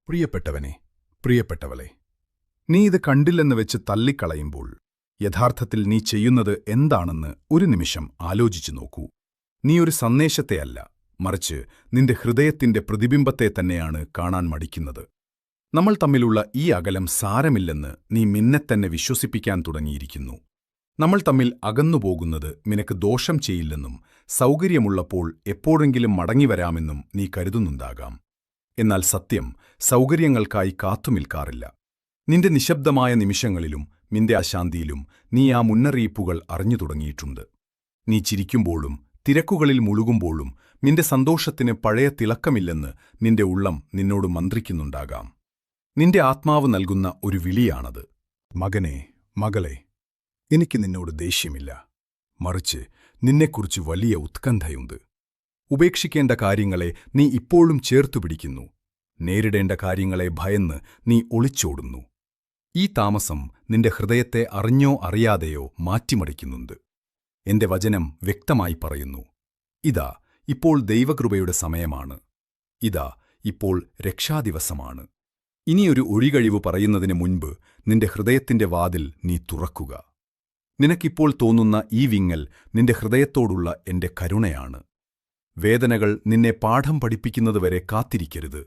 പ്രിയപ്പെട്ടവനെ, പ്രിയപ്പെട്ടവളെ, നീ ഇത് കണ്ടില്ലെന്ന് വെച്ച് തള്ളിക്കളയുമ്പോൾ യഥാർത്ഥത്തിൽ നീ ചെയ്യുന്നത് എന്താണെന്ന് ഒരു നിമിഷം ആലോചിച്ചു നോക്കൂ. നീ ഒരു സന്ദേശത്തെയല്ല, മറിച്ച് നിന്റെ ഹൃദയത്തിന്റെ പ്രതിബിംബത്തെ തന്നെയാണ് കാണാൻ മടിക്കുന്നത്. നമ്മൾ തമ്മിലുള്ള ഈ അകലം സാരമില്ലെന്ന് നീ നിന്നെത്തന്നെ വിശ്വസിപ്പിക്കാൻ തുടങ്ങിയിരിക്കുന്നു. നമ്മൾ തമ്മിൽ അകന്നുപോകുന്നത് നിനക്ക് ദോഷം ചെയ്യില്ലെന്നും സൗകര്യമുള്ളപ്പോൾ എപ്പോഴെങ്കിലും മടങ്ങിവരാമെന്നും നീ കരുതുന്നുണ്ടാകാം. എന്നാൽ സത്യം സൗകര്യങ്ങൾക്കായി കാത്തുനിൽക്കാറില്ല. നിന്റെ നിശബ്ദമായ നിമിഷങ്ങളിലും നിന്റെ അശാന്തിയിലും നീ ആ മുന്നറിയിപ്പുകൾ അറിഞ്ഞു തുടങ്ങിയിട്ടുണ്ട്. നീ ചിരിക്കുമ്പോഴും തിരക്കുകളിൽ മുഴുകുമ്പോഴും നിന്റെ സന്തോഷത്തിന് പഴയ തിളക്കമില്ലെന്ന് നിന്റെ ഉള്ളം നിന്നോട് മന്ത്രിക്കുന്നുണ്ടാകാം. നിന്റെ ആത്മാവ് നൽകുന്ന ഒരു വിളിയാണത്. മകനേ, മകളെ, എനിക്ക് നിന്നോട് ദേഷ്യമില്ല, മറിച്ച് നിന്നെക്കുറിച്ച് വലിയ ഉത്കണ്ഠയുണ്ട്. ഉപേക്ഷിക്കേണ്ട കാര്യങ്ങളെ നീ ഇപ്പോഴും ചേർത്തുപിടിക്കുന്നു. നേരിടേണ്ട കാര്യങ്ങളെ ഭയന്ന് നീ ഒളിച്ചോടുന്നു. ഈ താമസം നിന്റെ ഹൃദയത്തെ അറിഞ്ഞോ അറിയാതെയോ മാറ്റിമറിക്കുന്നുണ്ട്. എന്റെ വചനം വ്യക്തമായി പറയുന്നു, ഇതാ ഇപ്പോൾ ദൈവകൃപയുടെ സമയമാണ്. ഇതാ ഇപ്പോൾ രക്ഷാദിവസമാണ്. ഇനിയൊരു ഒഴികഴിവ് പറയുന്നതിന് മുൻപ് നിന്റെ ഹൃദയത്തിന്റെ വാതിൽ നീ തുറക്കുക. നിനക്കിപ്പോൾ തോന്നുന്ന ഈ വിങ്ങൽ നിന്റെ ഹൃദയത്തോടുള്ള എന്റെ കരുണയാണ്. വേദനകൾ നിന്നെ പാഠം പഠിപ്പിക്കുന്നതുവരെ കാത്തിരിക്കരുത്.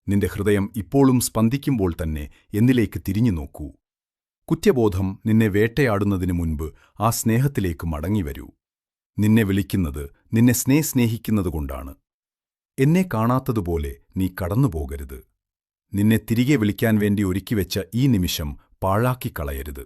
നിന്റെ ഹൃദയം ഇപ്പോഴും സ്പന്ദിക്കുമ്പോൾ തന്നെ എന്നിലേക്ക് തിരിഞ്ഞു നോക്കൂ. കുറ്റബോധം നിന്നെ വേട്ടയാടുന്നതിനു മുൻപ് ആ സ്നേഹത്തിലേക്ക് മടങ്ങിവരൂ. നിന്നെ വിളിക്കുന്നത് നിന്നെ സ്നേഹിക്കുന്നതുകൊണ്ടാണ്. എന്നെ കാണാത്തതുപോലെ നീ കടന്നുപോകരുത്. നിന്നെ തിരികെ വിളിക്കാൻ വേണ്ടി ഒരുക്കിവെച്ച ഈ നിമിഷം പാഴാക്കിക്കളയരുത്.